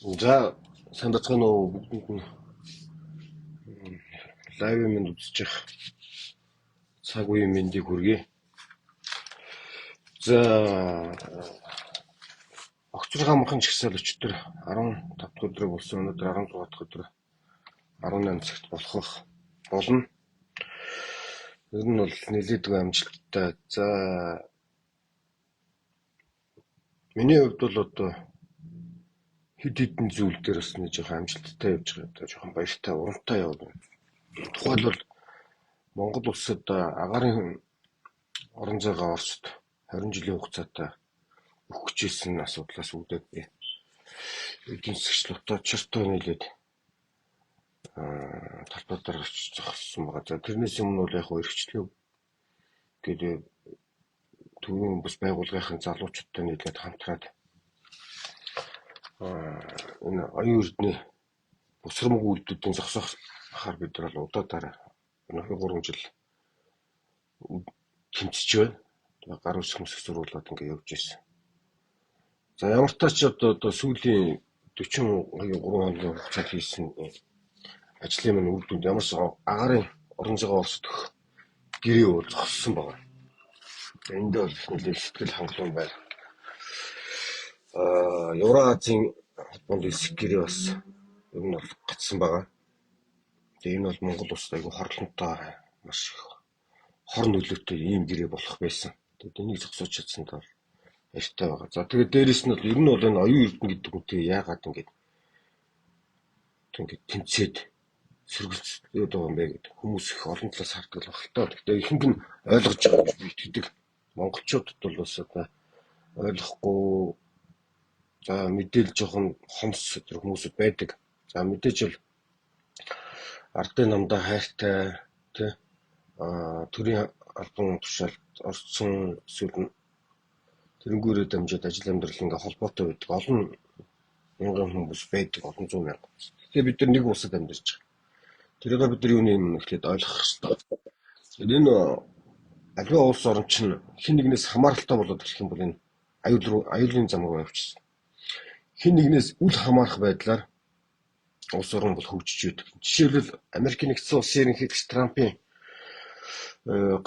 За сайн бацгаана уу бүгдэнд нь лайв минь үзчих цаг үеийн мэндийг хүргэе. За огцрог амархан чагсаал өчтөр 15 дахь өдрөө болсон. Өнөөдөр 16 дахь өдөр 18 цагт болох болно. Ер нь бол нэлээдгүй амжилттай. За миний хувьд бол одоо хэд хэдэн зүйл дээр бас нэг жоохон амжилттай явж байгаа. Одоо жоохон баяртай, урамтай явна. Тухайлбал Монгол улсад агаарын орон зайгаа Оросд 20 жилийн хугацаатай өгөх гэжсэн асуудлаас үүдээд би эдийн засгч лото чиртөө нийлээд талбай дээр очиж зогссон байгаа. За тэрнээс өмнө бол яг эрхчлөө гэдэг төрийн бас байгууллагын залуучуудтай нийлээд хамтраад энэ оюун эрдэнэ бусрамг үйлдвэрийн зогсоохоор бид нар удаадараа 2-3 жил тэмцэж байна. Гар үсэх мэсэх зургуулад ингэ явж ирсэн. За ямар ч тач одоо сүүлийн 40-23 хоногийн хугацаанд хийсэн ажлын минь үр дүнд ямар ч агаарын орон зайгаа Оросд өгөх гэрээ бол зогссон байна. Энд бол нэлээд сэтгэл хангалуун байна. Евразийн холбооны хэсэг гэрээ бас ер нь бол гацсан байгаа. Тэгээ энэ бол Монгол улсад айгүй хорлонтой маш их хор нөлөөтэй ийм гэрээ болох байсан. Тэгээд энийг зогсоож чадсанд бол баяртай байгаа. За тэгээд дээрэс нь бол ер нь бол энэ оюун эрдэнэ гэдэг үнтэй яагаад ингэж тэмцээд сэргэлцээд байгаа юм бэ гэдэг хүмүүс их олон талаас хардаг л багтаа. Гэхдээ ихэнх нь ойлгож байгаа гэж би итгэдэг. Монголчуудад бол бас одоо ойлгохгүй за мэдээлэл жоохон хомс өдр хүмүүсд байдаг. За мэдээж бол ардын намдаа хайртай тий төрийн албан тушаалд орсон эсвэл тэрнгүүрээ дамжаад ажил амьдрал ингээ холбоотой байдаг олон мянган хүмүүс байдаг, олон зуун мянга. Тэгэхээр бид нар нэг улсад амьдарч байгаа. Тэрийг бид нар юуны юм ихлэд ойлгох хэрэгтэй. Энэ аливаа улс орн чинь хэн нэгнээс хамааралтай болоод ирэх юм бол энэ аюулын зам руу явчихсан. Хэн нэгнээс үл хамаарах байдлаар улс орн бол хөгжиж байдаг. Жишээлбэл Америкийн нэгдсэн улсын ерөнхийлөгч Трампын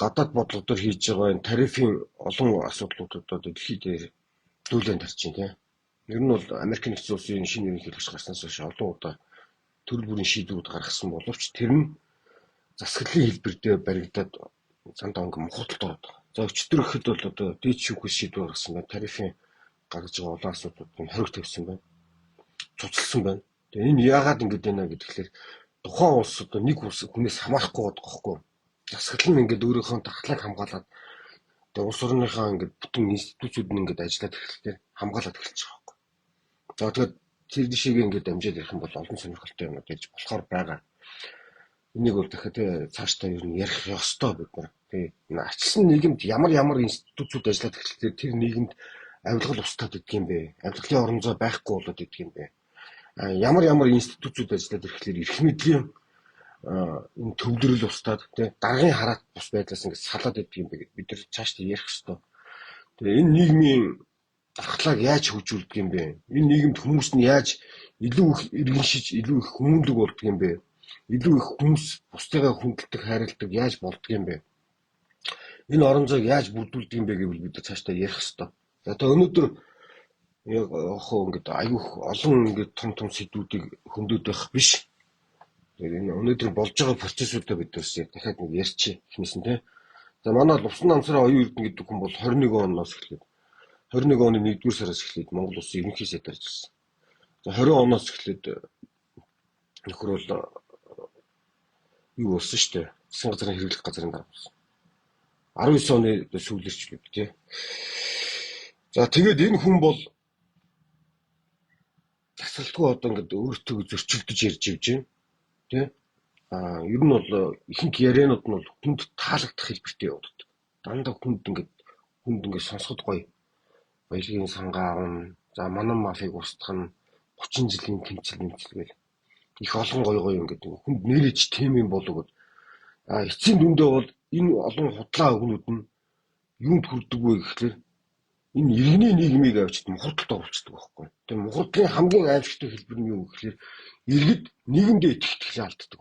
гадаад бодлогоор хийж байгаа энэ тарифын олон асуудлуудад дэлхийд дүүлэн тарж байна. Ер нь бол Америкийн нэгдсэн улсын шинэ ерөнхийлөгч гарснаас хойш олон удаа төрөл бүрийн шийдвэрүүд гаргасан боловч тэр нь засаглалын хэлбэр дээр баригдаад зандаа өнгө мухардалд ороод байгаа. За өчтөр ихэд бол одоо дээд шүүхээс шийдвэр гаргасан байна. Тарифын гаргаж байгаа олон асуудлууд хориг тавьсан байна. Цуцлсан байна. Тэгээ энэ яагаад ингэж байна гэхээр тухайн улс одоо нэг улс хүнээс хамаарахгүй байгаа байхгүй. Засаглал нь ингээд өөрийнхөө дархлааг хамгаалаад тэгээ улс орныхаа ингээд бүтэн институцүүд нь ингээд ажиллаад ирэхдээ хамгаалаад эхэлж байгаа байхгүй. За тэгээд тэр жишээг ингээд дамжаад ярих юм бол олон сонирхолтой юмуд ярьж болохоор байгаа. Энийг бол дахиад цаашдаа ер нь ярих ёстой бид нар. Тэгээ энэ арчилсан нийгэмд ямар институцүүд ажиллаад ирэхдээ тэр нийгэмд авилгал устдаад идэх юм бэ? Авилгалын орон зай байхгүй болоод идэх юм бэ? Ямар институцүүд ажиллаад ирэхлээр эрх мэдлийн энэ төвлөрөл устдаад тий даргын хараат бус байдлаас ингэ салаад идэх юм бэ гэд бид нар цаашдаа ярих ёстой. Тэгээ энэ нийгмийн дархлааг яаж хөгжүүлдэг юм бэ? Энэ нийгэмд хүмүүс нь яаж илүү их иргэншиж, илүү их хүмүүнлэг болдог юм бэ? Илүү их хүмүүс бусдыгаа хүндэлдэг, хайрладаг яаж болдог юм бэ? Энэ орон зайг яаж бүрдүүлдэг юм бэ гэвэл бид цаашдаа ярих ёстой. За одоо өнөөдөр яг ингээд аюух олон ингээд том сэдвүүдийг хөндөд байх биш. Тэгээ энэ өнөөдөр болж байгаа процессуудаа бид дахиад нэг ярьчих эхнээс нь тий. За манай Лувсан намсраа оюун эрдэнэ гэдэг хүн бол 21 оноос эхлээд 21 оны 1-р сараас эхлээд Монгол улсын ерөнхий сайд дарж ирсэн. За 20 оноос эхлээд нөхөр бол юу болсон шүү дээ. Засгийн газрын хэрэглэх газрын дарга болсон. 19 оны сүүлэрч бид тий. За тэгээд энэ хүн бол тасралтгүй одоо ингээд өөртөө зөрчилдөж ярьж ивж байна. Тий? Ер нь бол ихэнх ярианууд нь бол хүнд таалагдах хэлбэртэй явагддаг. Дандаа хүнд ингээд сонсоход гоё. Баялагын сангаа авна. За манан мафыг устгах нь 30 жилийн тэмцэл их олон гоё ингээд хүнд нэрэж тийм юм болоод эцсийн дүндээ бол энэ олон худлаа өгнүүд нь юунд хүрдэг вэ гэхлээр энэ иргэний нийгмийг авчид мухардалд оруулчихдаг байхгүй. тэр мухардлын хамгийн аймшигтай хэлбэр нь юу гэхээр иргэд нийгэмдээ итгэхтэй алддаг.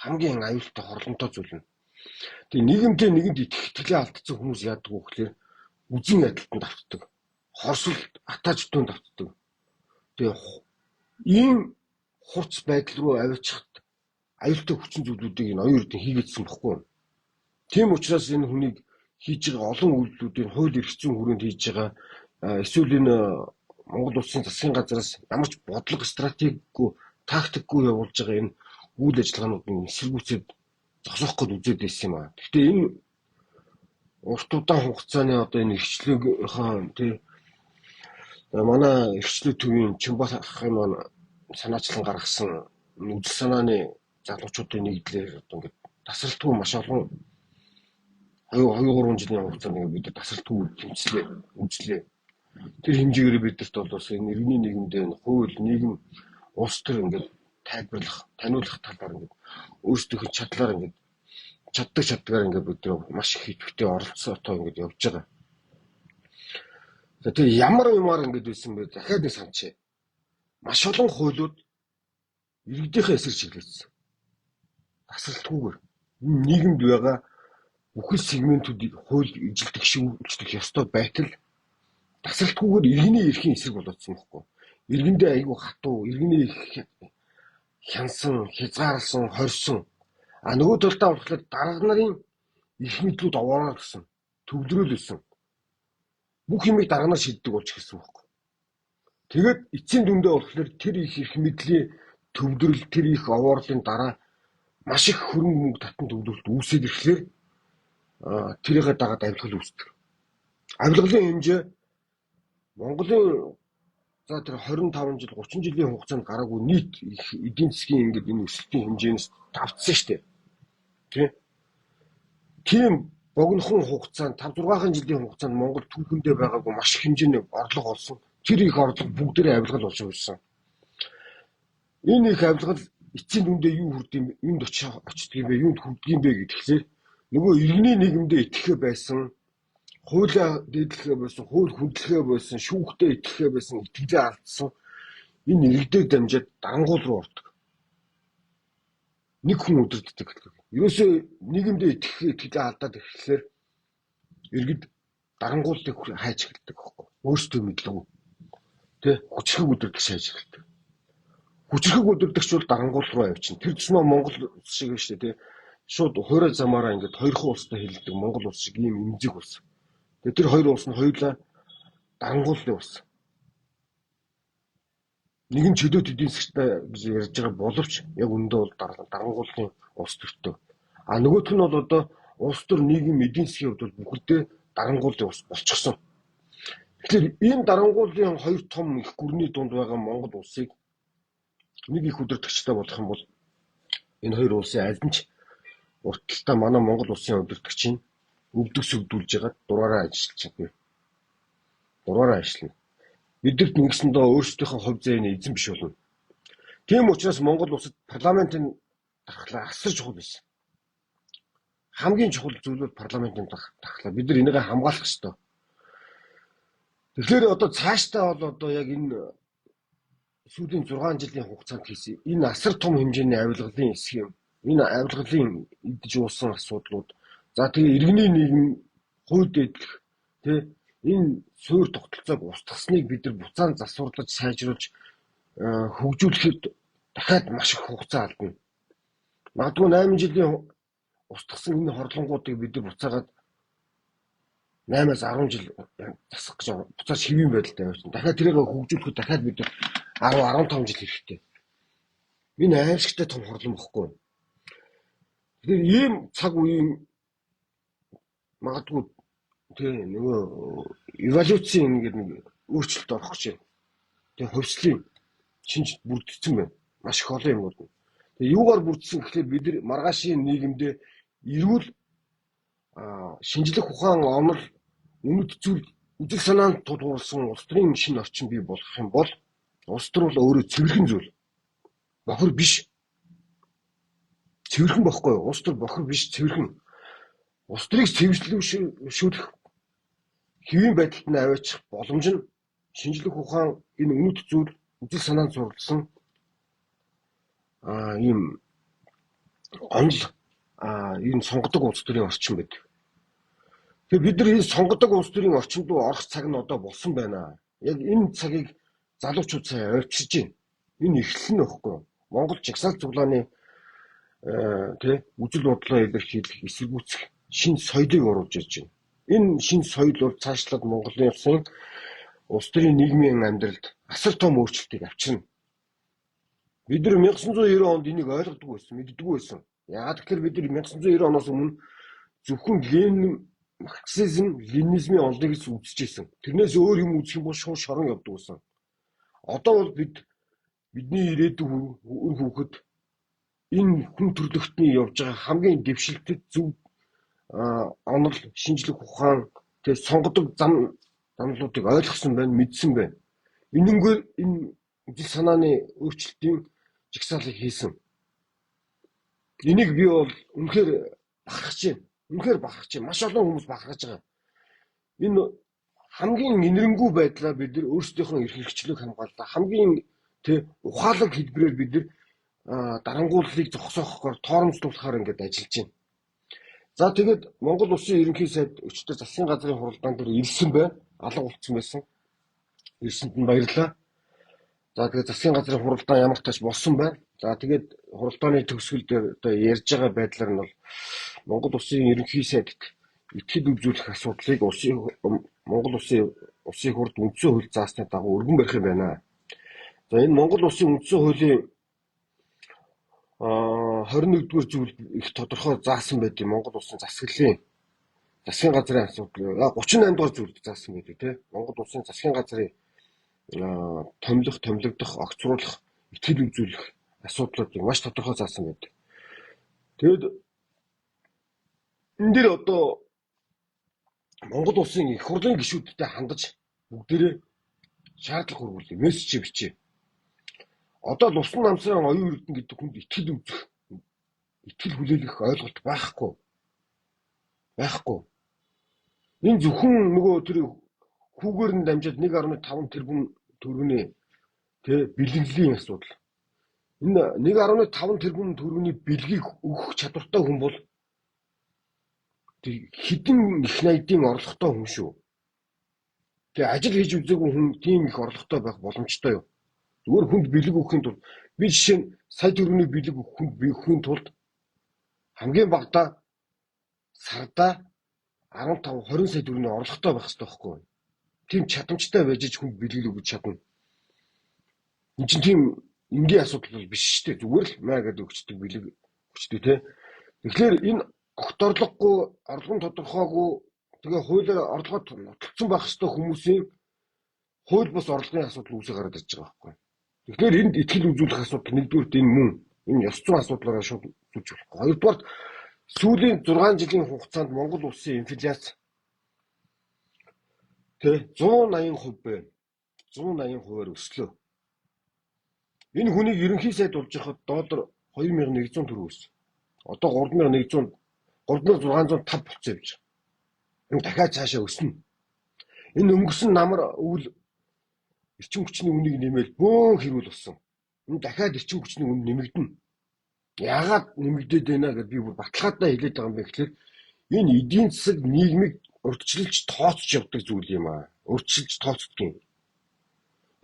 Хамгийн аюултай хорлонтой зүйл нь. Тэгээ нийгэмдээ нэгэнд итгэхтэй алдсан хүмүүс яадаг вэ гэхээр үзэн ядалтанд автдаг. Хорсолт атаажтуунд автдаг. Тэгээ ийм хурц байдал руу аваачихад аюултай хүчин зүйлүүдийг энэ оюун эрдэнэ хийгээдсэн бохгүй. Тийм учраас энэ хүнийг хийж байгаа олон үйлдэлүүдийн хууль эрх зүйн хүрээнд хийж байгаа эсвэл энэ Монгол Улсын засгийн газраас ямар ч бодлого стратеггүй тактикгүй явуулж байгаа энэ үйл ажиллагаануудыг эсэргүүцээд зогсоох гэж үзээд байсан юм аа. Гэхдээ энэ урт удаан хугацааны одоо энэ эрхчлөөхөө тий манай эрхчлөө төвийн Чимбат ахын маань санаачлан гаргасан үзэл санааны залуучуудын нэгдлэр одоо ингээд тасралтгүй маш олон 2-3 жилийн хугацаанд ингээд бид тасралтгүй үзлээ. Тэр хэмжээгээр бидэрт бол бас энэ иргэний нийгэмдээ хууль, нийгэм, улс төр ингээд тайлбарлах, таниулах талаар ингээд өөрсдийнхөө чадлаар ингээд чаддгаар ингээд бид маш их идэвхтэй оролцоотой ингээд явж байгаа. Тэгээ ямар ингээд байсан бэ? Дахиад нэг санчээ. Маш олон хуулиуд иргэдийнхээ эсрэг чиглэсэн. Тасралтгүйгээр нийгэмд байгаа бүхэл сегментүүдийг хууль ижилдэх шүүгдэх ёстой байтал тасралтгүйгээр иргэний эрхийн эсрэг болоодсон байхгүй. Иргэндээ айгүй хатуу, иргэний хянсан, хязгаарлсан, хорьсон. А нөгөө талдаа болохоор дарга нарын эрх мэдлүүд овоороод гисэн, төвлөрөөлсөн. Бүх юмыг дарга нар шийддэг болж гисэн байхгүй. Тэгээд эцсийн дүндээ болохоор тэр их эрх мэдлийн төвлөрөл, тэр их овоорлын дараа маш их хөрөнгө мөнгө татан төвлөрөлт үүсээд ирэхлээр тэрийгээ дагаад авилгал үүсдэг. Авилгалын хэмжээ Монголын за тэр 25 жил 30 жилийн хугацаанд гараагүй нийт эдийн засгийн ингээд энэ өсөлтийн хэмжээнээс давтсан шүү дээ. Тийм богинохон хугацаанд 5-6 жилийн хугацаанд Монгол түүхэндээ байгаагүй маш их хэмжээний орлого олсон. Тэр их орлого бүгдээрээ авилгал болж байсан. Энэ их авилгал эцсийн дүндээ юу хүрдэм, юунд очдөг юм бэ, юунд хүрдэг юм бэ гэхлээр нөгөө иргэний нийгэмдээ итгэхэ байсан, хуулиа дээдлэхэ байсан, хууль хүндлэхэ байсан, шүүхтээ итгэхэ байсан, итгэлээ алдсан энэ иргэдээр дамжаад дарангуул руу ордог. Нэг хүн өдөрддөг гэдэг. Ерөөсөө нийгэмдээ итгэлээ алдаад ирэхлээр иргэд дарангуулыг хайж эхэлдэг байхгүй. Өөрсдөө мэдлэг. Тэ хүчрхэг өдөрдөх хайж эхэлдэг. Хүчрхэг өдөрдөгч бол дарангуул руу явчихна. Тэр тусмаа Монгол улс шиг шүү дээ, тэ. Шууд хуурай замаараа ингээд хоёрхан улстай хэлдэг Монгол улс шиг ийм эмзэг улс. Тэгээд тэр хоёр улс нь хоёулаа дарангуулын улс. Нэг нь чөлөөт эдийн засгтай гэж ярьж байгаа боловч яг үндэ бол дарангуулын улс төртөө. А нөгөөх нь бол одоо улс төр нийгэм эдийн засгийн хувьд бол бүгдээ дарангуулын улс болчихсон. Тэгэхээр энэ дарангуулын хоёр том их гүрний дунд байгаа Монгол улсыг нэг их удирдагчтай болох юм бол энэ хоёр улсын аль нь ч уртталтаа манай Монгол улсын удирдагчийн өвдөг сүгдүүлж байгаа дураараа ажиллаж чадна. Дураараа ажиллана. Бидэрт нэгсэндээ өөрсдийнхөө хувь зээний эзэн биш болно. Тийм учраас Монгол улсад парламентын дархлаа асар чухал байсан. Хамгийн чухал зүйл бол парламентын дархлаа. Бид нар энийг хамгаалах ёстой. Тэгэхээр одоо цаашдаа бол одоо яг энэ сүүлийн 6 жилийн хугацаанд хийсэн энэ асар том хэмжээний авилгалын схем, энэ авилгалын идэж уусан асуудлууд, за тэгээ иргэний нийгэм хууль дэдлэх, тэ энэ суурь тогтолцоог устгасныг бид нар буцаан засварлаж сайжруулж хөгжүүлэхэд дахиад маш их хугацаа алдна. Магадгүй 8 жилийн устгасан энэ хорлонгуудыг бид нар буцаагаад 8-аас 10 жил засах гэж буцаад шивийн байдалтай явчихна. Дахиад тэрийг хөгжүүлэхэд дахиад бид 10-15 жил хэрэгтэй. Энэ аймшигтай том хорлон бохгүй. Тэгэхээр ийм цаг үеийн магадгүй тэгээ нөгөө эволюцийн ингээд нэг өөрчлөлт орох гэж байна. Тэгээ хувьслын шинж бүрдсэн байна. Маш их олон юмуд. Тэгээ юугаар бүрдсэн гэхлээр бид нар маргаашийн нийгэмдээ эрүүл шинжлэх ухаан онол үнэт зүйл үзэл санаанд тулгуурласан улс төрийн шинэ орчин бий болох юм бол улс төр бол өөрөө цэвэрхэн зүйл. Бохор биш. Цэвэрхэн бохгүй. Улс төр бохор биш, цэвэрхэн. Улс төрийг цэвэрлүүлэх хэвийн байдалд нь аваачих боломж нь шинжлэх ухаан энэ үнэт зүйл үзэл санаанд сурласан ийм онл энэ сонгодог улс төрийн орчин байдаг. Тэгэхээр бид нар энэ сонгодог улс төрийн орчинд руу орох цаг нь одоо болсон байна. Яг энэ цагийг залуучууд сайн ойрчиж байна. Энэ эхлэл нь байхгүй. Монгол жагсаалт цуглааны үзэл бодлоо илэрхийлэх, эсэргүүцэх шинэ соёлыг оруулж ирж байна. Энэ шинэ соёл бол цаашлаад Монголын улсын улс төрийн нийгмийн амьдралд асар том өөрчлөлтийг авчирна. Бид нар 1990 онд энийг ойлгодог байсан, мэддэг байсан. Яагаад гэвэл бид нар 1990 оноос өмнө зөвхөн марксизм, ленинизмын олныг л үзэж байсан. Тэрнээс өөр юм үзэх юм бол шууд шорон явдаг байсан. Одоо бол бидний ирээдүйн хүүхэд энэ хүн төрлөختний явж байгаа хамгийн дэвшилтэд зөв онол, шинжлэх ухаан, сонгодог замлуудыг ойлгосон байна, мэдсэн байна. Энэнгээр энэ үзэл санааны өөрчлөлтийн жагсаалыг хийсэн. Энийг би бол үнэхээр бахархаж байна. Үнэхээр бахархаж байна. Маш олон хүмүүс бахархаж байгаа. Энэ хамгийн инэрэнгүй байдлаар бид нар өөрсдийнхөө эрхлэгчлийг хамгаалдаг. Хамгийн ухаалаг хэлбэрээр бид нар дарангууллыг зогсоохоор тооромжлуулахаар ингээд ажиллаж байна. За тэгээд Монгол Улсын ерөнхий сайд өчтөр засгийн газрын хуралдаан дээр ирсэн байна. Алга болцсон байсан. Ирсэнд нь баярлалаа. За тэгээд засгийн газрын хуралдаан ямар ч тач болсон байна. За тэгээд хуралдааны төгсгөл дээр одоо ярьж байгаа байдлаар нь бол Монгол Улсын ерөнхий сайдд итгэл үзүүлэх асуудлыг Монгол Улсын хурд үндсэн хууль заасны дагуу өргөн барих юм байна. За энэ Монгол Улсын үндсэн хуулийн 21-р зүйл их тодорхой заасан байдаг. Монгол Улсын засгийн газрын асуудал 38 дугаар зүйлд заасан байдаг тийм. Монгол Улсын засгийн газрын томилогдох, огцруулах, итгэл үзүүлэх асуудлуудыг маш тодорхой заасан байдаг. Тэгэд энэ дээр одоо Монгол Улсын их хурлын гишүүдтэй хандаж бүгдээрээ шаардлага хөрвүүлээ, мессеж бичээ. Одоо Лувсан намсрын оюун эрдэнэ гэдэг хүнд итгэл үзэх, итгэл хүлээлгэх ойлголт байхгүй. Энэ зөвхөн нөгөө тэр хүүгээр нь дамжаад 1.5 тэрбум төгрөгийн бэлгэлийн асуудал. Энэ 1.5 тэрбум төгрөгийн бэлгийг өгөх чадвартай хүн бол хэдэн их найдын орлоготой хүн шүү. Тэгээ ажил хийж үзээгүй хүн тийм их орлоготой байх боломжтой юу? Зүгээр хүнд бэлэг өгөхийн тулд би жишээ нь сая төгрөгийн бэлэг өгөхийн тулд хамгийн багадаа сарда 15-20 сая төгрөгийн орлоготой байх хэрэгтэй байхгүй юу? Тийм чадамжтай байж хүнд бэлэг өгч чадна. Энд чинь тийм энгийн асуудал бол биш шүү дээ. Зүгээр л маа гэдэг өгчдөг бэлэг өгчдөг тий. Тэгэхээр энэ огт орлогогүй, орлого нь тодорхойгүй тэгээ хуулиар орлогод нотолцсон байх ёстой хүмүүсийн хууль бус орлогын асуудал үүсэж гараад ирж байгаа байхгүй. Тэгэхээр энд итгэл үзүүлэх асуудал нэгдүгürt энэ мөн энэ ёс зүйн асуудлаараа шууд үзүүлж болохгүй. Хоёрдугаар сүүлийн 6 жилийн хугацаанд Монгол улсын инфляц 180% байна. 180%-аар өслөө. Энэ хүнийг ерөнхий сайд болж байхад доллар 2100 төгрөг өссөн. Одоо 3605 болцсон явж байгаа. Энэ дахиад цаашаа өснө. Энэ өнгөрсөн намар өвөл эрчим хүчний үнийг нэмэл бөөн хэрүүл болсон. Энэ дахиад эрчим хүчний үн нэмэгдэнэ. Яагаад нэмэгдээд байна гэдээ би бүр баталгаатай хэлээд байгаа юм бэ гэхээр энэ эдийн засаг нийгмийг урьдчилж тооцож явдаг зүйл юм аа. Урьдчилж тооцдог юм.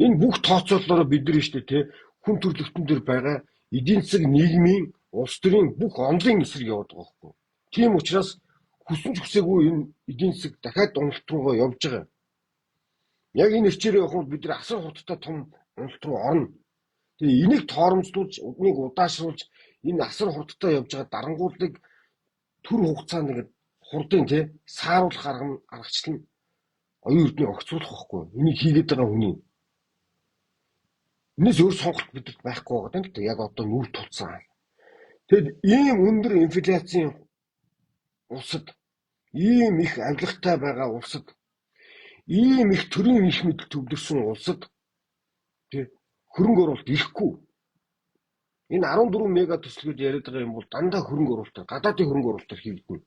Энэ бүх тооцоололоор бид нар штэ тий хүн төрлөختөн дээр байгаа эдийн засаг нийгмийн улс төрийн бүх онлын эсрэг яваад байгаа байхгүй. Тийм учраас хүссэн ч хүсээгүй энэ эдийн засаг дахиад уналт руугаа явж байгаа. Яг энэ хичээрээ явах бид нар асар хурдтай том уналт руу орно. Тэгээ энийг тооромжлуулж, энийг удаашруулж энэ асар хурдтай явж байгаа дарангуулыг төр хугацаанд ингээд хурдын тий сааруулах аргачлал нь оюун эрдэнэ огцруулах байхгүй. Энийг хийгээд байгаа хүний. Энэс өөр сонголт бидэнд байхгүй байгаа гэдэг яг одоо нүр тулцсан. Тэгэд ийм өндөр инфляцийн улсад, ийм их авилгатай байгаа улсад, ийм их төрийн их мэдл төвлөрсөн улсад хөрөнгө оруулалт ирэхгүй. Энэ 14 мега төслүүд яриад байгаа юм бол дандаа хөрөнгө оруулалт, гадаадын хөрөнгө оруулалт хийгдэнэ.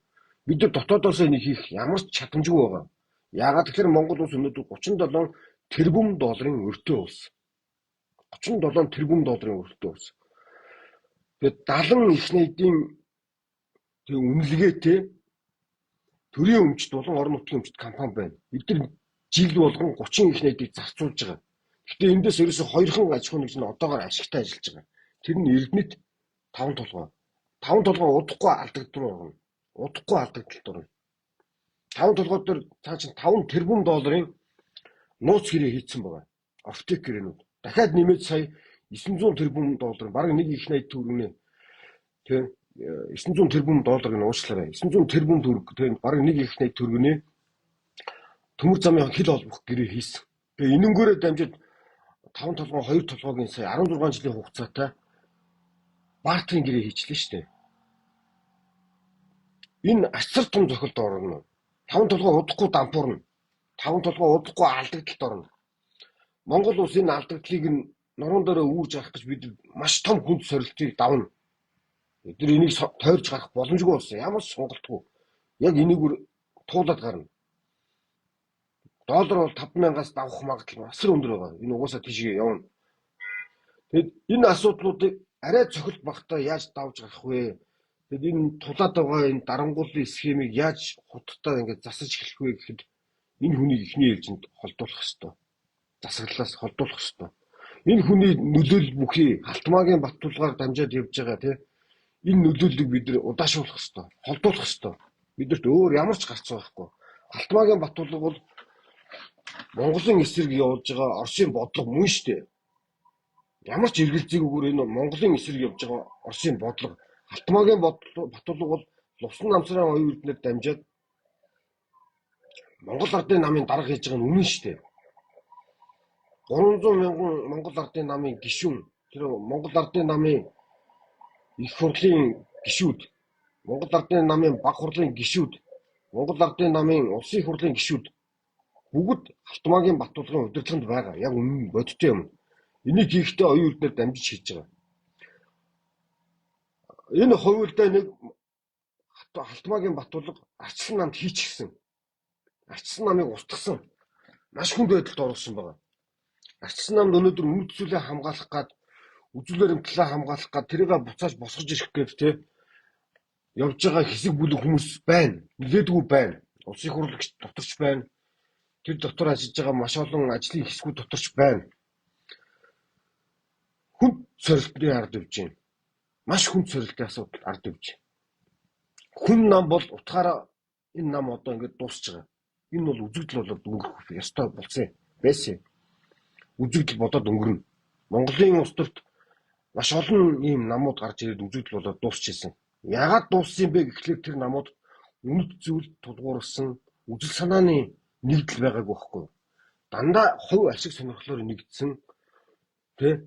Бид нар дотоодоос энийг хийх ямар ч чадамжгүй байгаа. Яагаад тэгэхээр Монгол улс өнөөдөр 37 тэрбум долларын өртөө улс. 37 тэрбум долларын өртөө улс. Тэгээд 70 их найдын тэг үнэлгээтэй төрийн өмчт болон орон нутгийн өмчт компани байна. Эдгээр жил болгон 30 их найдыг зарцуулж байгаа. Гэхдээ эндээс ерөөсө хоёрхан аж ахуй нэгж нь одоогоор ашигтай ажиллаж байгаа. Тэр нь Эрдэнэт 5 толгой. 5 толгой удахгүй алдагдaltaд орно. Удахгүй алдагдaltaд орно. 5 толгой дээр цаа чин 5 тэрбум долларын нууц хэрэг хийцэн байгаа. Офтек гэрээнүүд. Дахиад нэмээд сая 900 тэрбум доллар бараг нэг их найд төгрөгнээ тийм 900 тэрбум долларыг уучлаарай. 900 тэрбум төгрөг тийм бараг нэг их найд төгрөгнээ төмөр замын хил олбох гэрээ хийсэн. Тэгээ энэнгээрээ дамжиж 5 толгой 2 толгойн сая 16 жилийн хугацаатай бартерын гэрээ хийчлээ шүү дээ. Энэ асар том зохилд орно. 5 толгой удахгүй дампуурна. 5 толгой удахгүй алдагдaltaд орно. Монгол улс энэ алдагдлыг нь нуруунд дээр үүрж авах гэж бид маш том хүнд сорилтыг давна. Эдгээр энийг тойрж гарах боломжгүй болсон. Ямар ч сонголтгүй. Яг энийг туулаад гарна. Доллар бол 5,000-аас давах магадлал асар өндөр байгаа. Энэ угаасаа тийшээ явна. Тэгэд энэ асуудлуудыг арай цохилт багтаа яаж давж гарах вэ? Тэгэд энэ тулаад байгаа энэ дарангууллын схемийг яаж хутдаа ингэж засаж эхлэх вэ гэхэд энэ хүнийг ихний ээлжинд холдуулах ёстой. Засаглалаас холдуулах ёстой. Энэ хүний нөлөөлөл бүхий Халтмаагийн Баттулгаар дамжаад явж байгаа тийм энэ нөлөөллийг бид нар удаашруулах ёстой. Холдуулах ёстой. Бидэрт өөр ямар ч гарц байхгүй. Халтмаагийн Баттулга бол Монголын эсрэг явуулж байгаа Оросын бодлого мөн шүү дээ. Ямар ч эргэлзээгүйгээр энэ Монголын эсрэг явж байгаа Оросын бодлого Халтмаагийн Баттулга бол Лувсан намсрын оюун эрдэнэд дамжаад Монгол ардын намын дарга хийж байгаа нь үнэн шүү дээ. 300 мянган Монгол ардын намын гишүүн тэр Монгол ардын намын их хурлын гишүүд, Монгол ардын намын баг хурлын гишүүд, Монгол ардын намын улсын их хурлын гишүүд бүгд Халтмаагийн Баттулгын удирдлаганд байгаа. Яг үнэн бодиттой юм. Энийг хийхдээ оюун эрдэнэд дамжиж хийж байгаа. Энэ хувьдаа нэг Халтмаагийн Баттулга Арчсан намд хийчихсэн. Арчсан намыг устгасан. Маш хүнд байдалд оруулсан байгаа. Арчсан намд өнөөдөр үнэт зүйлээ хамгаалах гад үзүүл баримтлалаа хамгаалах гад тэрийг буцааж босгож ирэх гээд те явж байгаа хэсэг бүлэг хүмүүс байна. Нилээдгүй байна. Улсын их хурлч доторч байна. Тэр дотор ажиллаж байгаа маш олон ажлын хэсгүүд доторч байна. Хүнд сорилтны ард явж байна. Маш хүнд сорилтын асуудал ард явж байна. Хүн нам бол утгаараа энэ нам одоо ингээд дуусч байгаа. Энэ бол үзэгдэл болоод өнгөрөх ёстой болсон байсан. Үзэгдэл бодоод өнгөрнө. Монголын улс төрт маш олон ийм намууд гарч ирээд үзэгдэл болоод дуусчихсан. Яагаад дууссан бэ гэхлээр тэр намууд үнэт зүйл тулгуурсан үжил санааны нэгдэл байгаагүй байхгүй. Дандаа хувь ашиг сонирхлоор нэгдсэн тэ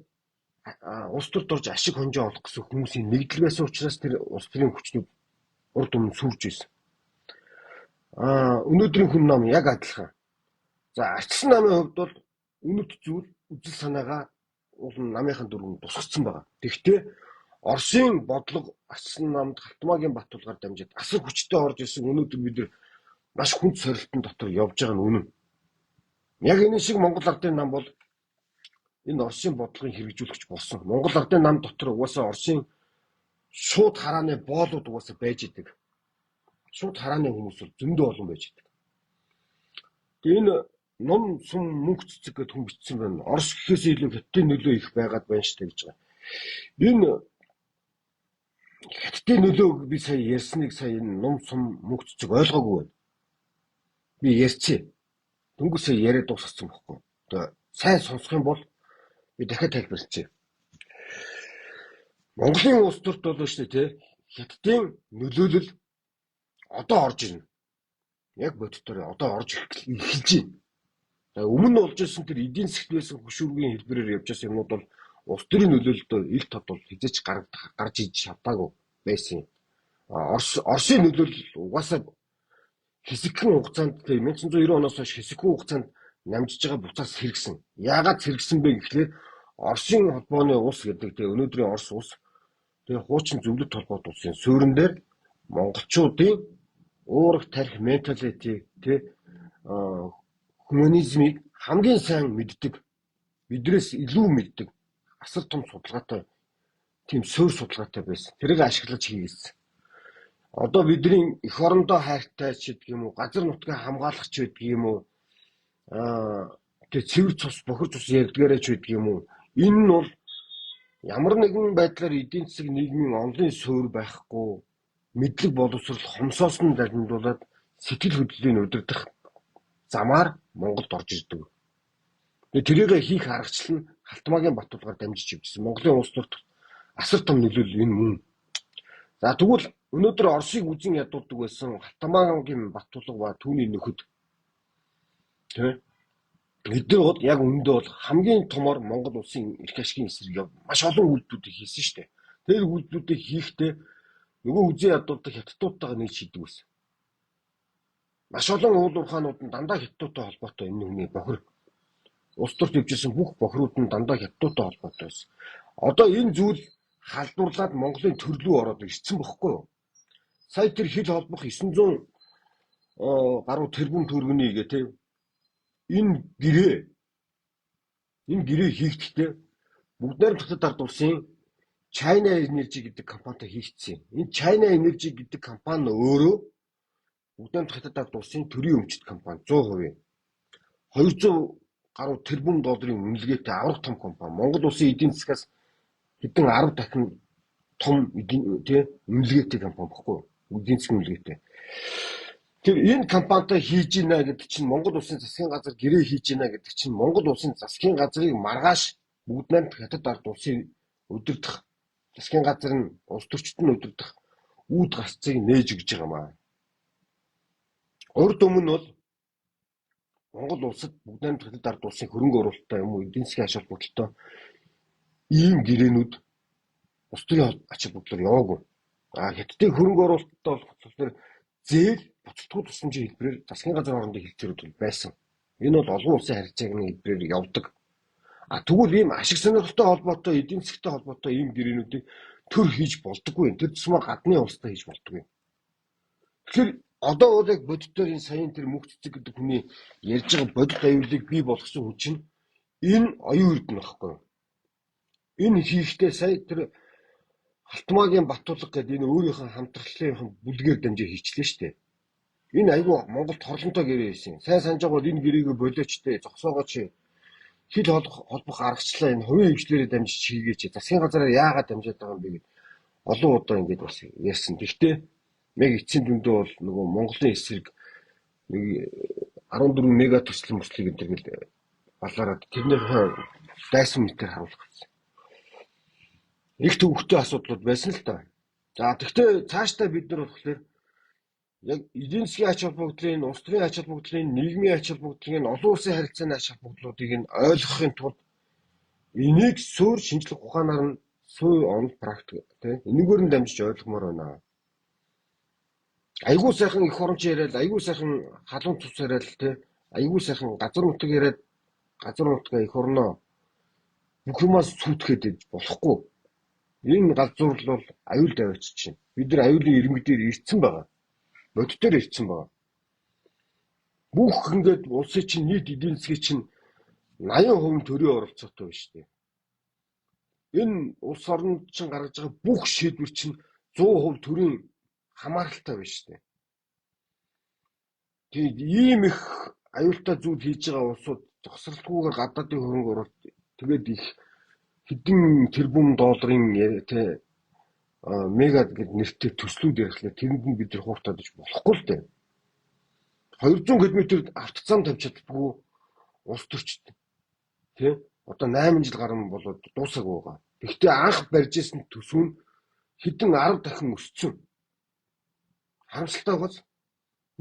улс төрт орж ашиг хонжоо олох гэсэн хүмүүсийн нэгдэл байсан учраас тэр улс төрийн хүчнүүд урд өмнө сүрж байсан. Өнөөдрийн хүн нам яг адилхан. За Арчсан намын хувьд бол үнэт зүйл үжил санаагаа уулын намынхан дөрвөнд тусгацсан байгаа. Тэгэхдээ Оросын бодлого Арчсан намд Халтмаагийн Баттулгаар дамжаад асар хүчтэй орж ирсэн өнөөдөр бид нар маш хүнд сорилтын дотор явж байгаа нь үнэн. Яг энэ шиг Монгол ардын нам бол энэ Оросын бодлогыг хэрэгжүүлэгч болсон. Монгол ардын нам дотор угаасаа Оросын шууд харааны боолууд угаасаа байж идэг. Шууд харааны хүмүүс бол зөндөө олон байж идэг. Тэгээ энэ ном сум мөнх цэцэг гэдэг хүн бичсэн байна. Орос гэхээс илүү хятадын нөлөө их байгаад байна шүү дээ гэж байгаа. Энэ хятадын нөлөөг би сая ярьсныг сая энэ ном сум мөнх цэцэг ойлгоогүй байна. Би ярьчих. Дөнгөсөө яриад дуусгасан байхгүй. Тэгээ сайн сонсох юм бол би дахиад тайлбарлачих. Монголын улс төрт бол шүү дээ тий. Хятадын нөлөөлөл одоо орж ирнэ. Яг бодитоор одоо орж эхэлж байна. Өмнө болж ирсэн тэр эдийн засгт байсан хөшүүргийн хэлбэрээр явж байсан юмнууд бол улс төрийн нөлөөлөлтөд ил тод бол хязгаарч гарч иж чадаагүй байсан. Оросын нөлөөлөл угаасаа хэсэгхэн хугацаанд 1990 оноос хойш хэсэгхэн хугацаанд намжиж байгаа буцаас хэрэгсэн. Яагаад хэрэгсэн бэ гэхлээр Оросын холбооны улс гэдэг тэгээ өнөөдрийн Орос улс тэгээ хуучин зөвлөлт холбоот улсын суурин дээр монголчуудын уурах тарих менталити тэ гуманизмыг хамгийн сайн мэддэг, биднээс илүү мэддэг асар том судалгаатай тийм суурь судалгаатай байсан. Тэрийг ашиглаж хийгээсэн. Одоо бидний эх орондоо хайртай ч гэдэг юм уу, газар нутгийг хамгаалагч байдаг юм уу, тэгээ цэвэр цус, бохир цус ярдгаараа ч байдаг юм уу. Энэ нь бол ямар нэгэн байдлаар эдийн засаг нийгмийн онлын суурь байхгүй, мэдлэг боловсрол хомсоос нь дамжуулаад сэтгэл хөдлөлийн удирдах замаар Монголд орж ирдэг. Тэгээ тэрийг хийх аргачлал нь Халтмаагийн Баттулгаар дамжиж явжсэн. Монголын улс төрт асар том нөлөөлөл энэ мөн. За тэгвэл өнөөдөр Оросыг үзэн ядуулдаг байсан Халтмаагийн Баттулга ба түүний нөхөд тийм эдгээр яг үндэ бол хамгийн томор Монгол улсын эрх ашигын эсрэг маш олон үйлдэлүүдийг хийсэн шүү дээ. Тэр үйлдэлүүдийг хийхдээ нөгөө үзэн ядуулдаг хятадуудтайгаа нэг шийдэг байсан. Маш олон уул уурхаанууд нь дандаа хятадуудтай холбоотой энэ хүний бохир. Улс төрт явжсэн бүх бохирууд нь дандаа хятадуудтай холбоотой байсан. Одоо энэ зүйл халдварлаад Монголын төрлөө ороод ирсэн бохгүй юу? Сая тэр хил холбох 900 гаруй тэрбум төгрөгийн гээ тийм энэ гэрээ хийгдэхдээ бүгд найрамд хятад ард улсын China Energy гэдэг компанитай хийгдсэн. Энэ China Energy гэдэг компани өөрөө бүгд найрамд хятад ард улсын төрийн өмчт компани 100%. 200 гаруй тэрбум долларын үнэлгээтэй аврах том компани. Монгол улсын эдийн засгаас хэдэн 10 дахин том үнэлгээтэй компани баггүй. Эдийн засгийн үнэлгээтэй. Тэр энэ компанитай хийж ийна гэдэг чинь Монгол улсын засгийн газар гэрээ хийж ийна гэдэг чинь Монгол улсын засгийн газрыг маргааш бүгд найрамд хятад ард улсын удирдах засгийн газар нь улс төрчид нь удирдах үүд гарцыг нээж өгж байгаа маа. Урд өмнө бол Монгол улсад бүгд найрамд хятад ард улсын хөрөнгө оруулалттай юм уу эдийн засгийн ач холбогдолтой ийм гэрээнүүд улс төрийн ач холбогдлоор яваагүй. Хятадын хөрөнгө оруулалттай болохоор зээл буцалтгүй тусламжийн хэлбэрээр засгийн газар хоорондын хэлцээрүүд байсан. Энэ бол олон улсын харилцааны хэлбэрээр явдаг. Тэгвэл ийм ашиг сонирхолтой холбоотой эдийн засгийн холбоотой ийм гэрээнүүдийг төр хийж болдоггүй. Тэр тусмаа гадны улстай хийж болдоггүй. Тэгэхээр одоо бол яг бодитоор энэ саяын тэр мөх цэцэг гэдэг хүний ярьж байгаа бодит аюулыг бий болгосон хүн чинь энэ оюун эрдэнэ байхгүй юу? Энэ хийхдээ сая тэр Халтмаагийн Баттулга гэдэг энэ өөрийнхөө хамтралын бүлгээр дамжиж хийчлээ шүү дээ. Энэ айгүй Монголд хорлонтой гэрээ байсан. Сайн санаж байгаа бол энэ гэрээг болоочтой зогсоогооч хил холбох аргачлалаа энэ хувийн хвшлэрээр дамжиж хийгээч. Засгийн газараар яагаад дамжаад байгаа юм бэ гэд олон удаа ингэж бас ярьсан. Гэхдээ яг эцсийн дүндээ бол нөгөө Монголын эсрэг нэг 14 мега төслөн мөслийг энэ гэл балаараад тэрнийхээ дайсан мэтээр харуулах гэсэн. Их төвөгтэй асуудлууд байсан л та. За тэгвэл цаашдаа бид нар болохоор яг эдийн засгийн ач холбогдлын, улс төрийн ач холбогдлын, нийгмийн ач холбогдлын, олон улсын харилцааны ач холбогдлуудыг нь ойлгохын тулд энийг суурь шинжлэх ухаанаар нь сую онол практик тийм энэгээр нь дамжиж ойлгомоор байна. Айгуу сайхан эх оронч яриад, айгуу сайхан халуун цус яриад тийм айгуу сайхан газар нутаг яриад газар нутгаа эх орноо бүх юмас сүтгэхэд болохгүй. Энэ газар бол аюул даваач чинь. Бид нар аюулын ирмэг дээр ирсэн байгаа. Бодит дээр ирсэн байгаа. Бүх ингээд улсын чинь нийт эдийн засгийн чинь 80% төрийн оролцоотой байна шүү дээ. Энэ улс орнд чинь гаргаж байгаа бүх шийдвэр чинь 100% төрийн хамааралтай байна шүү дээ. Тэгээд ийм их аюултай зүйл хийж байгаа улсууд зогсралтгүйгээр гадаадын хөрөнгө оруулалт тэгээд их хэдэн тэрбум долларын мегад гэд нэртэй төслүүд ярихлаа тэрэнд нь бид нар хууртаад иж болохгүй л дээ. 200 км автозам тавьж чаддгүй улс төрчд тий одоо 8 жил гарсан болоод дуусаагүй байгаа. Гэхдээ анх барьж исэн төсөв нь хэдэн 10 дахин өссөн. Харамсалтай бол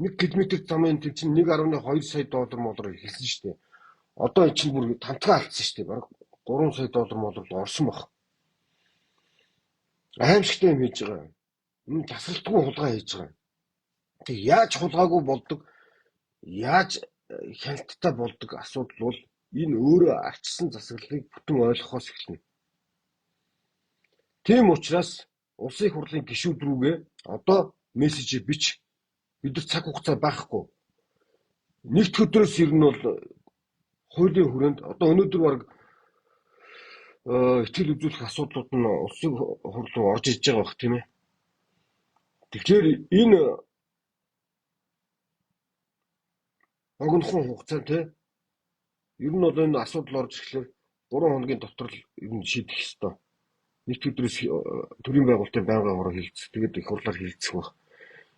1 км замын төв чинь 1.2 сая доллар молоор эхэлсэн шүү дээ. Одоо энэ чинь бүр тантгаа алдсан шүү дээ. Бараг 3 сая доллар молоор орсон баг. Аимшигтай юм хийж байгаа. Энэ тасралтгүй хулгай хийж байгаа. Тэг яаж хулгайгүй болдог? Яаж хяналттай болдог асуудал бол энэ өөрөө арчсан засаглалыг бүтэн ойлгохоос эхэлнэ. Тийм учраас улсын их хурлын гишүүд рүүгээ одоо мессежийг бич. Бид нар цаг хугацаа байхгүй. Нэгд өдрөөс ирнэ бол хуулийн хүрээнд одоо өнөөдөр баг итгэл үзүүлэх асуудлууд нь улсын хурл руу орж иж байгаа бах тийм ээ. Тэгэхээр энэ богинохон хугацаанд те ер нь бол энэ асуудал орж ирэхлээр 3 хоногийн дотор л ер нь шийдэх ёстой. Нийт өдрөөс төрийн байгуулалтын байнгын хороо хилцэх, тэгээд их хурлаар хилцэх байх.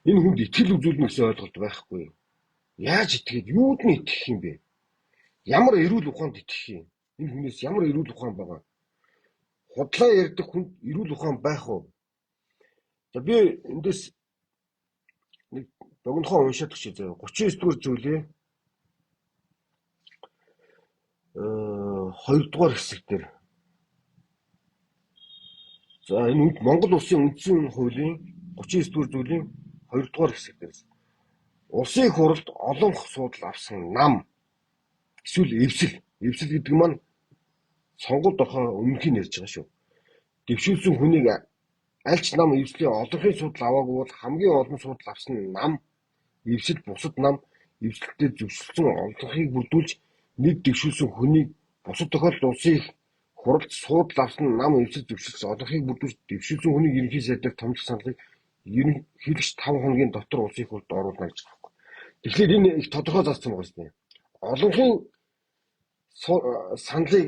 Энэ хүнд итгэл үзүүлнэ гэсэн ойлголт байхгүй. Яаж итгээд юуд нь итгэх юм бэ? Ямар эрүүл ухаанд итгэх юм? Энэ хүнээс ямар эрүүл ухаан байгаа? Худлаа ярьдаг хүнд эрүүл ухаан байх уу? За би эндээс нэг богинохон уншаад өгч заяа. 39 дугаар зүйлээ 2 дугаар хэсэг дээр. За энэ Монгол улсын үндсэн хуулийн 39 дугаар зүйлийн 2 дугаар хэсэг дээр. Улсын хурлд олон асуудал авсан нам эсвэл эвсэл гэдэг маань сонгуульд орохоо өмнөх нь ярьж байгаа шүү. Дэвшүүлсэн хүнийг аль ч нам эвслийн олонхын судал аваагүй бол хамгийн олон судал авсан нам эвсэл бусад нам эвсэлтэд зөвшөөрсөн олонхыг бүрдүүлж нэг дэвшүүлсэн хүнийг бусад тохиолдолд улсын хуралд судал авсан нам эвсэл зөвшөөрсөн олонхыг бүрдүүлж дэвшүүлсэн хүнийг ерөнхий сайдаар томилох саналыг ерөнхийлөгч 5 хоногийн дотор улсын хурлд оруулна гэж байна. Тэгэхээр энэ их тодорхой зарцсан байгаа шүү дээ. Олонхын саналыг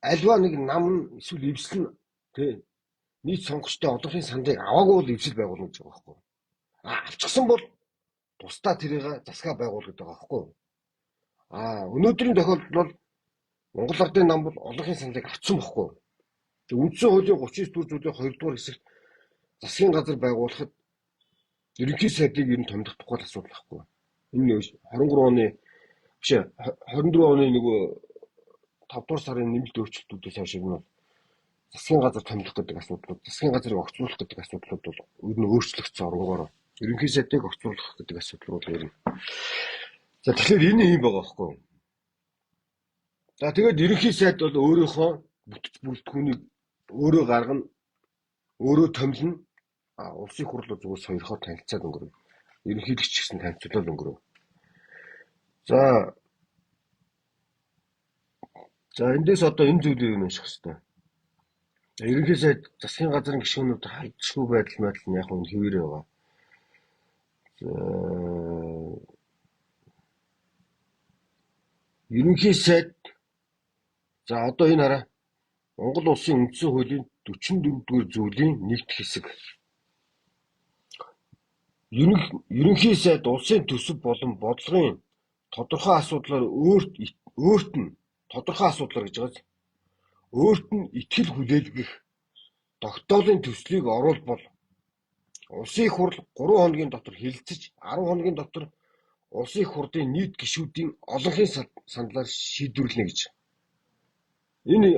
альва нэг нам эсвэл эвсэл нь тий нийт сонгогчтой олонхын саналыг аваагүй бол эвсэл байгуулна гэж байгаа байхгүй. Авчихсан бол тусдаа тэрийг засгаа байгуул гэдэг байгаа байхгүй. Өнөөдрийн тохиолдолд бол Монгол Ардын нам бол олонхын саналыг авсан байхгүй. Үндсэн хуулийн 39 дүгээр зүйлийн 2 дугаар хэсэгт засгийн газар байгуулахад ерөнхий сайдыг ер нь томилох тухай асуудал байхгүй. Энэ 23 оны биш 24 оны нөгөө 5 дугаар сарын нэмэлт өөрчлөлтүүдээс хойш нь засгийн газар томилох гэдэг асуудлууд, засгийн газрыг огцруулах гэдэг асуудлууд бол ер нь өөрчлөгдсөн оронгоор ерөнхий сайдыг огцруулах гэдэг асуудал бол ер нь. За тэгэхээр энэ юм байгаа байхгүй. За тэгээд ерөнхий сайд бол өөрийнхөө бүрэлдэхүүнийг өөрөө гаргана, өөрөө томилно. Улсын хурл зүгээр сойрхоо танилцаад өнгөрөв. Ерөнхийлөгч гэсэн танилцуулаад өнгөрөв. За эндээс одоо энэ зүйлийг унших хэрэгтэй. Ерөнхий сайд засгийн газрын гишүүнүүд халдшгүй байдал нь яг нь хэвээр байгаа. Ерөнхий сайд за одоо энэ хараа Монгол улсын үндсэн хуулийн 44-р зүйлийн 1-р хэсэг. Ерөнхий сайд улсын төсөв болон бодлогын тодорхой асуудлаар өөрт нь тодорхой асуудлаар гэж байгаа. Өөрт нь итгэл хүлээлгэх тогтоолын төслийг оруулбал улсын хурл 3 хоногийн дотор хэлэлцэж 10 хоногийн дотор улсын хурлын нийт гишүүдийн олонхын саналаар шийдвэрлэнэ гэж. Энэ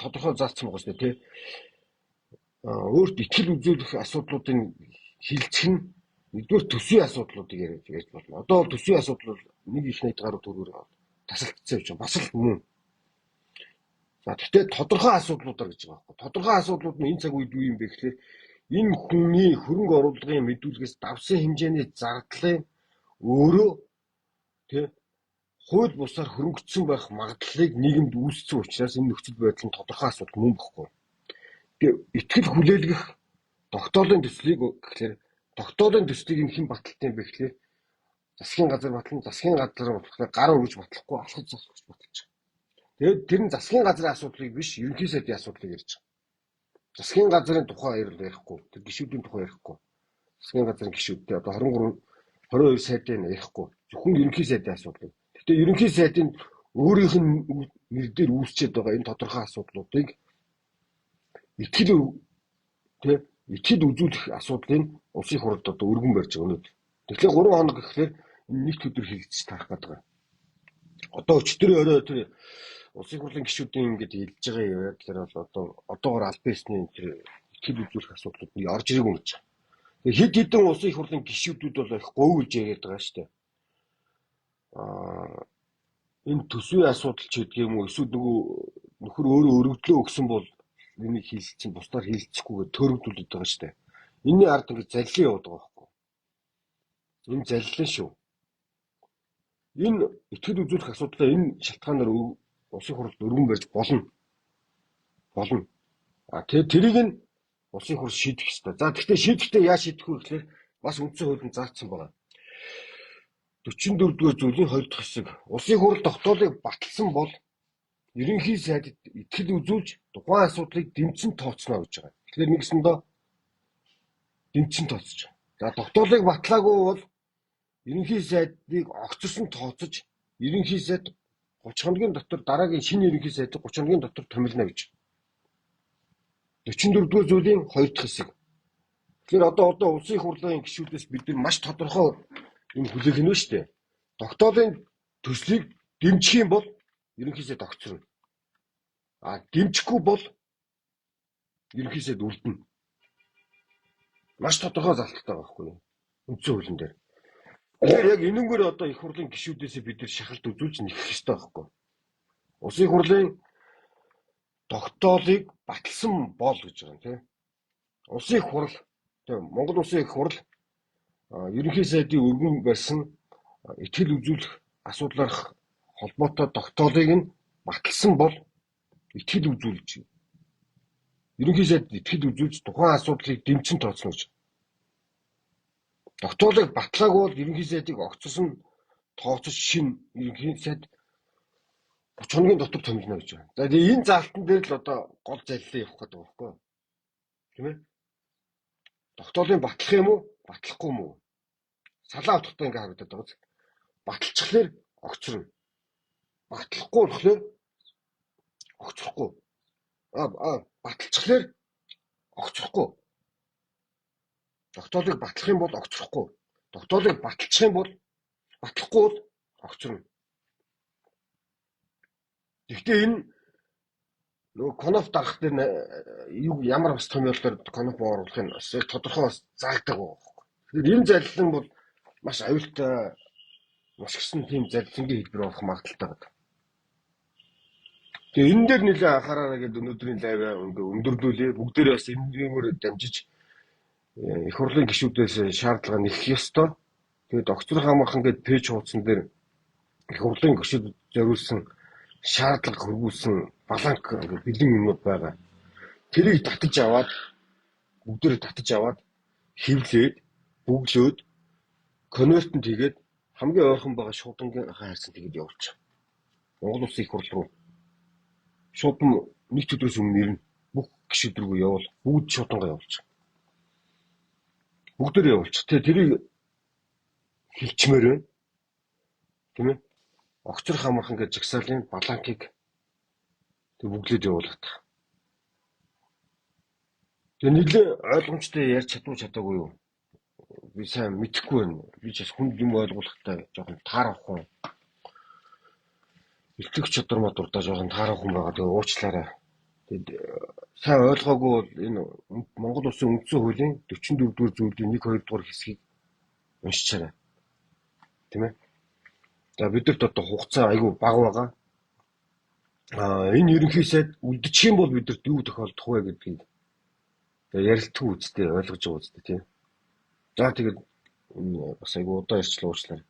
тодорхой заасан байгаа шүү дээ, тий. Өөрт итгэл үзүүлэх асуудлуудын хилцэх нь нэгдүгээр төсвийн асуудлуудыг ярьж болно. Одоо бол төсвийн асуудал нэг их найд гаруй төгрөөр тасалдсан юм чинь бас л мөн. За тэгтээ тодорхой асуудлуудаар гэж байгаа байхгүй. Тодорхой асуудлууд нь энэ цаг үед юу юм бэ гэхээр энэ хүний хөрөнгө оруулалтын мэдүүлгээс давсан хэмжээний зардлын өөрөө тий хууль бусаар хөрөнгөцсөн байх магадлалыг нийгэмд үүссэн учраас энэ нөхцөл байдал нь тодорхой асуудал мөн бохгүй. Тэгээ итгэл хүлээлгэх тогтоолын төслийг гэхээр тогтоолын төслийг хэн баталтай юм бэ гэхээр засгийн газар батлан засгийн газар болохгүй гар өргөж батлахгүй алхаж засгаж баталж байгаа. Тэгээд тэр нь засгийн газрын асуудлыг биш ерөнхий сайдын асуудлыг ярьж байгаа. Засгийн газрын тухай ярихгүй, тэр гишүүдийн тухай ярихгүй. Засгийн газрын гишүүдтэй одоо 22 сайдын ярихгүй. Зөвхөн ерөнхий сайдын асуудлыг. Гэхдээ ерөнхий сайдын өөрийнх нь нэр дээр үүсчээд байгаа энэ тодорхой асуудлуудыг итгэл үзүүлэх асуудлыг улсын хурлд одоо өргөн барьж байгаа өнөөдөр. Тэгэхээр 3 хоног гэхлээр нийт өдөр хилцэж тарах гэдэг. Одоо өчтөрийн орой тэр улсын хурлын гишүүдийн ингэж хэлж байгаа явдлаар бол одоогоор аль бисны итгэл үзүүлэх асуудлууд нь орж ирээгүй юм гэж. Тэгээ хэд хэдэн улсын хурлын гишүүдүүд бол их говьлж яриад байгаа шүү дээ. Энэ төсвийн асуудал ч гэдэг юм уу эсвэл нөгөө нөхөр өөрөө өргөдлөө өгсөн бол энийг хийлцэн бусдаар хийлцэхгүйгээр төрөвдүүлээд байгаа шүү дээ. Энийний ард ингэж заллин яваад байгаа байхгүй. Энэ заллин шүү. Энэ итгэл үзүүлэх асуудлаа энэ шалтгаанаар улсын хурлд өргөн барьж болно. Тэрийг нь улсын хурл шийдэх ёстой. За гэхдээ шийдэхдээ яаж шийдэх вэ гэхээр бас үндсэн хуулинд заагдсан байна. 44-р зүйлийн 2 дахь хэсэг. Улсын хурл тогтоолыг баталсан бол ерөнхий сайдд итгэл үзүүлж тухайн асуудлыг дэмжин тооцно гэж байгаа. Тэгэхээр нэгсэндээ дэмжин тооцож байгаа. За тогтоолыг батлаагүй бол ерөнхий сайдыг огцорсон тооцож ерөнхий сайд 30 хоногийн дотор дараагийн шинэ ерөнхий сайдыг 30 хоногийн дотор томилно гэж. 44-р зүйлийн 2 дахь хэсэг. Тэгэхээр одоо улсын хурлын гишүүдээс бид нар маш тодорхой юм хүлээх нь шүү дээ. Тогтоолын төслийг дэмжих юм бол ерөнхий сайд огцорно. Дэмжихгүй бол ерөнхий сайд үлдэнэ. Маш тодорхой залттай байгаа байхгүй юу? Үндсэн хуулийн дээр. Тэгэхээр яг энэгээр одоо их хурлын гишүүдээс бид нар шахалт үзүүлж нэхэх ёстой байхгүй. Улсын хурлын тогтоолыг баталсан бол гэж байгаа юм тийм. Улсын их хурл тийм Монгол улсын их хурл ерөнхий сайдын өргөн барьсан итгэл үзүүлэх асуудлаарх холбоотой тогтоолыг нь баталсан бол итгэл үзүүлж ерөнхий сайд итгэл үзүүлж тухайн асуудлыг дэмжин тооцно гэж. Тогтоолыг батлаагүй бол ерөнхий сайдыг огцсон тооцож шинэ ерөнхий сайд 30 хоногийн дотор томилно гэж байна. За тэгээ энэ заалтан дээр л одоо гол залилаа явах гэдэг байна байхгүй юу? Тийм ээ? Тогтоолыг батлах юм уу? Батлахгүй юм уу? Салаа утгатай ингээ харагдаад байгаа зү. Баталчихлаар огцорно. Батлахгүй болохоор огцрохгүй. Баталчихлаар огцрохгүй. Тогтоолыг батлах юм бол огцрохгүй. Тогтоолыг баталчих юм бол батлахгүй бол огцорно. Гэхдээ энэ нөгөө коноп дарах дээр ямар бас томьёолоор коноп оруулахын бас тодорхой бас заагддаг байгаа. Тэгэхээр энэ залилан бол маш аюултай маш гисэн тийм залилангийн хэлбэр болох магадaltaй байна. Тэгээ энэ дээр нэлээ анхаараа гэдэг өнөөдрийн лайв ингээ өндөрлүүлээ. Бүгдээрээ бас энэгээр дамжиж их хурлын гишүүдээс шаардлага нэхэх ёстой. Тэгээд огцрох амархан гэдэг пэйж хуудсан дээр их хурлын гишүүд зориулсан шаардлага хөрвүүлсэн баланк бэлэн юмнууд байгаа. Тэрийг татаж аваад бүгдээрээ татаж аваад хэвлээд бүглөөд конвертент хийгээд хамгийн ойрхон байгаа шуудангийн хайрсан тэгээд явуулчих. Монгол улсын их хурл руу шуудан нэг өдрөөс өмнө ирнэ. Бүх гишүүд рүү явуул. Бүгд шуудангаа явуулчих. Бүгдээрээ явуулчих. Тэрийг хэлчмээр байна. Тийм ээ? Огцрох амархан гэж жагсаалын баланкыг бүглээд явуулах. Тэгээ нэлээ ойлгомжтой ярьж чадаагүй юу? Би сайн мэдэхгүй байна. Би ч бас хүнд юм ойлгуулахтай жоохон таарах хүн. Илтгэх чадвармаа дурдаа жоохон таарах хүн байгаа. Тэгээ уучлаарай. Тэгээд сайн ойлгоогүй бол энэ Монгол улсын үндсэн хуулийн 44-р зүйлийн 1-2 дугаар хэсгийг уншичаарай. Тийм ээ? За бидэрт одоо хугацаа айгүй бага байгаа. Энэ ерөнхий сайд үлдчих юм бол бидэрт юу тохиолдох вэ гэдгийг ярилцдаг үстэй ойлгож байгаа үстэй тийм. За тэгээд бас айгүй удаа ярьчлаа уучлаарай.